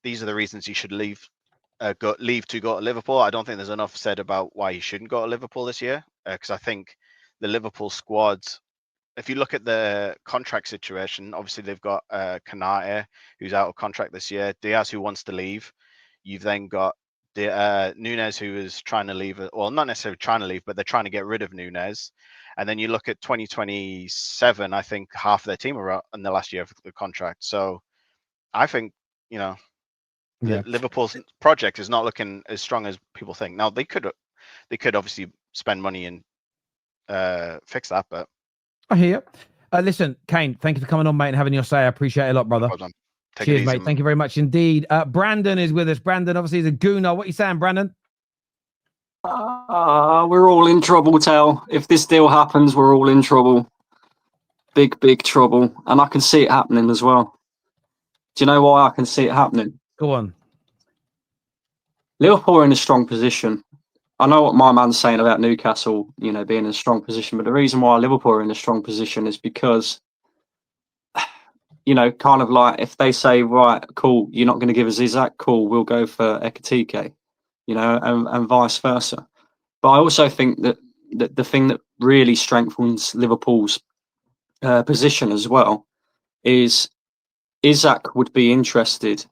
these are the reasons he should leave to go to Liverpool. I don't think there's enough said about why he shouldn't go to Liverpool this year, because I think the Liverpool squad, if you look at the contract situation, obviously they've got Kanate, who's out of contract this year, Diaz, who wants to leave. You've then got Nunes, who is trying to leave. Well, not necessarily trying to leave, but they're trying to get rid of Nunes. And then you look at 2027, I think half of their team are out in the last year of the contract. So I think, Liverpool's project is not looking as strong as people think. Now, they could obviously spend money and fix that, but I hear you. Listen, Kane, thank you for coming on, mate, and having your say. I appreciate it a lot, brother. No, cheers, mate. Thank you very much indeed. Brandon is with us. Brandon, obviously, is a gooner. What are you saying, Brandon? We're all in trouble, Tal. If this deal happens, we're all in trouble. Big, big trouble. And I can see it happening as well. Do you know why I can see it happening? Go on. Liverpool are in a strong position. I know what my man's saying about Newcastle, being in a strong position, but the reason why Liverpool are in a strong position is because, kind of like if they say, right, cool, you're not going to give us Isak, cool, we'll go for Ekitike, and vice versa. But I also think that the thing that really strengthens Liverpool's position as well is Isak would be interested,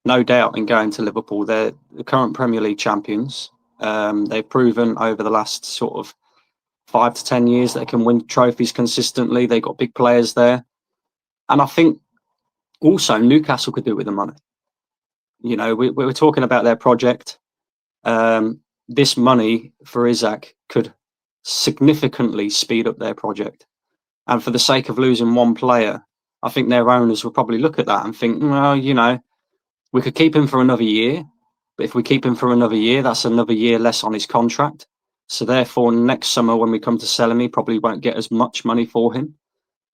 no doubt, in going to Liverpool. They're the current Premier League champions. They've proven over the last sort of 5 to 10 years they can win trophies consistently. They've got big players there. And I think also Newcastle could do with the money. We were talking about their project. This money for Isak could significantly speed up their project. And for the sake of losing one player, I think their owners will probably look at that and think, well, we could keep him for another year. But if we keep him for another year, that's another year less on his contract. So therefore, next summer when we come to sell him, he probably won't get as much money for him.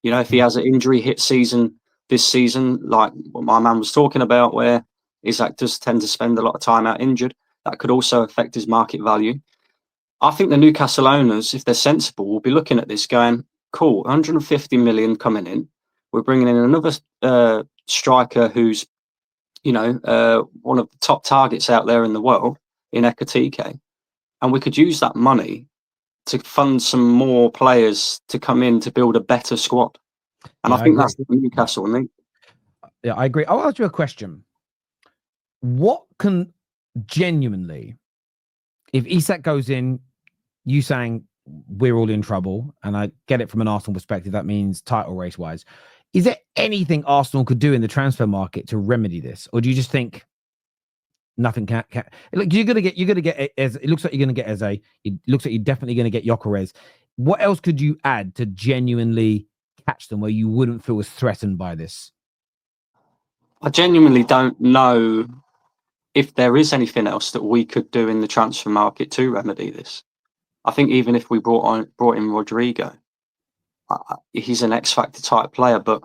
If he has an injury hit season this season, like what my man was talking about, where Isak does tend to spend a lot of time out injured, that could also affect his market value. I think the Newcastle owners, if they're sensible, will be looking at this going, cool, 150 million coming in. We're bringing in another striker who's, one of the top targets out there in the world in Ekitike. And we could use that money to fund some more players to come in to build a better squad. And I think that's what Newcastle need. Yeah, I agree. I'll ask you a question. What can genuinely, if Isak goes in, you saying we're all in trouble, and I get it from an Arsenal perspective, that means title race wise. Is there anything Arsenal could do in the transfer market to remedy this? Or do you just think nothing can look, you're gonna get as it looks like you're gonna get Eze. It looks like you're definitely gonna get Gyökeres. What else could you add to genuinely catch them where you wouldn't feel as threatened by this? I genuinely don't know if there is anything else that we could do in the transfer market to remedy this. I think even if we brought in Rodrigo, he's an X-factor type player, but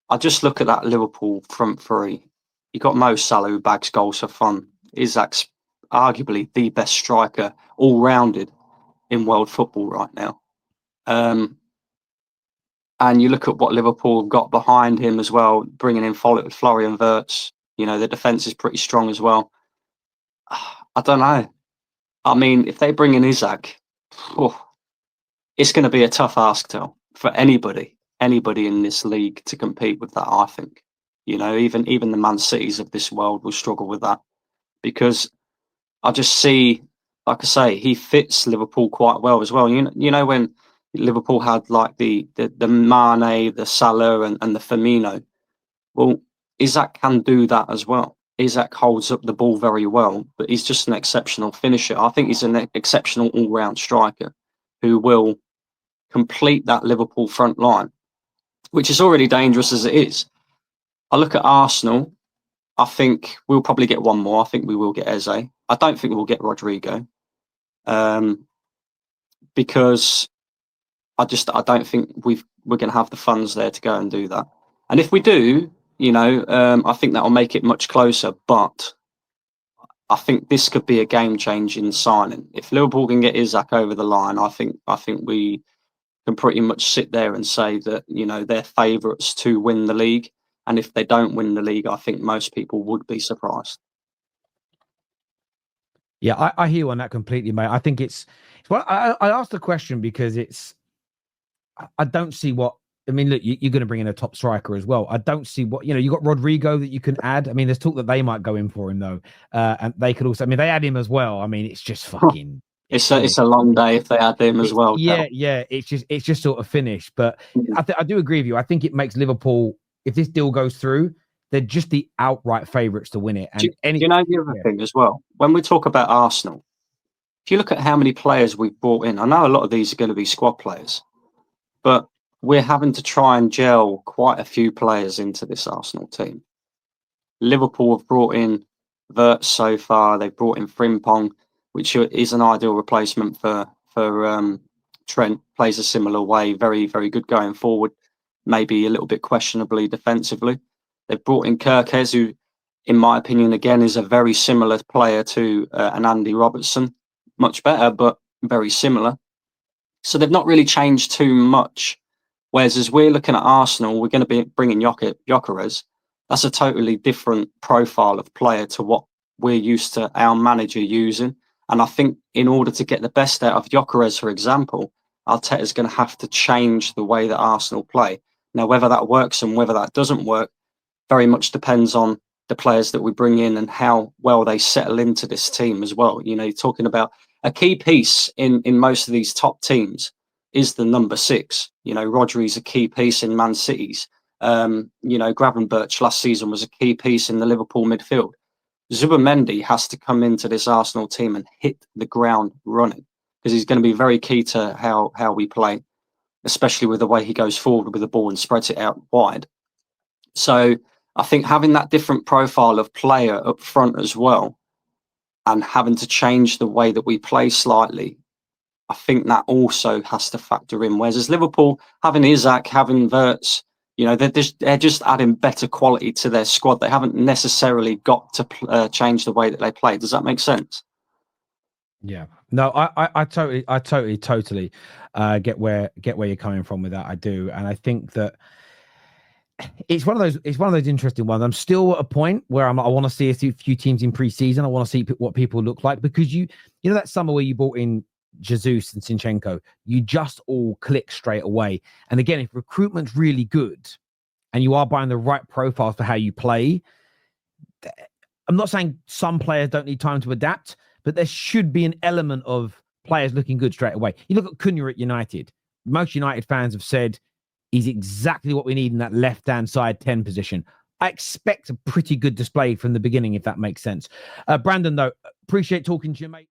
I just look at that Liverpool front three. You got Mo Salah, who bags goals for fun. Isak's arguably the best striker, all-rounded, in world football right now. And you look at what Liverpool have got behind him as well, bringing in Florian Wirtz. The defence is pretty strong as well. I don't know. I mean, if they bring in Isak, it's going to be a tough ask for anybody in this league to compete with that, I think. Even the Man Cities of this world will struggle with that, because I just see, like I say, he fits Liverpool quite well as well. When Liverpool had like the Mane, the Salah and the Firmino, well, Isak can do that as well. Isak holds up the ball very well, but he's just an exceptional finisher. I think he's an exceptional all-round striker who will complete that Liverpool front line, which is already dangerous as it is. I look at Arsenal. I think we'll probably get one more. I think we will get Eze. I don't think we'll get Rodrigo, because I don't think we're going to have the funds there to go and do that. And if we do, I think that'll make it much closer. But I think this could be a game-changing signing. If Liverpool can get Isak over the line, I think we can pretty much sit there and say that they're favourites to win the league. And if they don't win the league, I think most people would be surprised. Yeah, I hear you on that completely, mate. I think it's well, I asked the question because I don't see what. I mean, look, you're going to bring in a top striker as well. I don't see what, you got Rodrigo that you can add. I mean, there's talk that they might go in for him though, and they could also. I mean, they add him as well. I mean, it's just fucking. It's a long day if they add him as well. Yeah, yeah. It's just sort of finished. But I do agree with you. I think it makes Liverpool, if this deal goes through, they're just the outright favourites to win it. And you know the other thing as well, when we talk about Arsenal, if you look at how many players we've brought in, I know a lot of these are going to be squad players, but we're having to try and gel quite a few players into this Arsenal team. Liverpool have brought in Wirtz so far. They've brought in Frimpong, which is an ideal replacement for Trent. Plays a similar way, very, very good going forward, maybe a little bit questionably defensively. They've brought in Kirkes, who, in my opinion, again, is a very similar player to an Andy Robertson. Much better, but very similar. So they've not really changed too much. Whereas as we're looking at Arsenal, we're going to be bringing Gyökeres. That's a totally different profile of player to what we're used to our manager using. And I think in order to get the best out of Gyökeres, for example, Arteta's going to have to change the way that Arsenal play. Now, whether that works and whether that doesn't work very much depends on the players that we bring in and how well they settle into this team as well. You're talking about a key piece in most of these top teams is the number 6. Rodri's a key piece in Man City's. Gravenberch last season was a key piece in the Liverpool midfield. Zubimendi has to come into this Arsenal team and hit the ground running because he's going to be very key to how we play, especially with the way he goes forward with the ball and spreads it out wide. So I think having that different profile of player up front as well and having to change the way that we play slightly, I think that also has to factor in. Whereas Liverpool, having Isak, having Wirtz, they're just adding better quality to their squad. They haven't necessarily got to change the way that they play. Does that make sense? Yeah. No, I totally get where you're coming from with that. I do, and I think that it's one of those interesting ones. I'm still at a point where I want to see a few teams in pre-season. I want to see what people look like because you know that summer where you brought in Jesus and Zinchenko, you just all click straight away. And again, if recruitment's really good and you are buying the right profiles for how you play, I'm not saying some players don't need time to adapt, but there should be an element of players looking good straight away. You look at Cunha at United. Most United fans have said he's exactly what we need in that left-hand side 10 position. I expect a pretty good display from the beginning, if that makes sense. Brandon, though, appreciate talking to you, mate.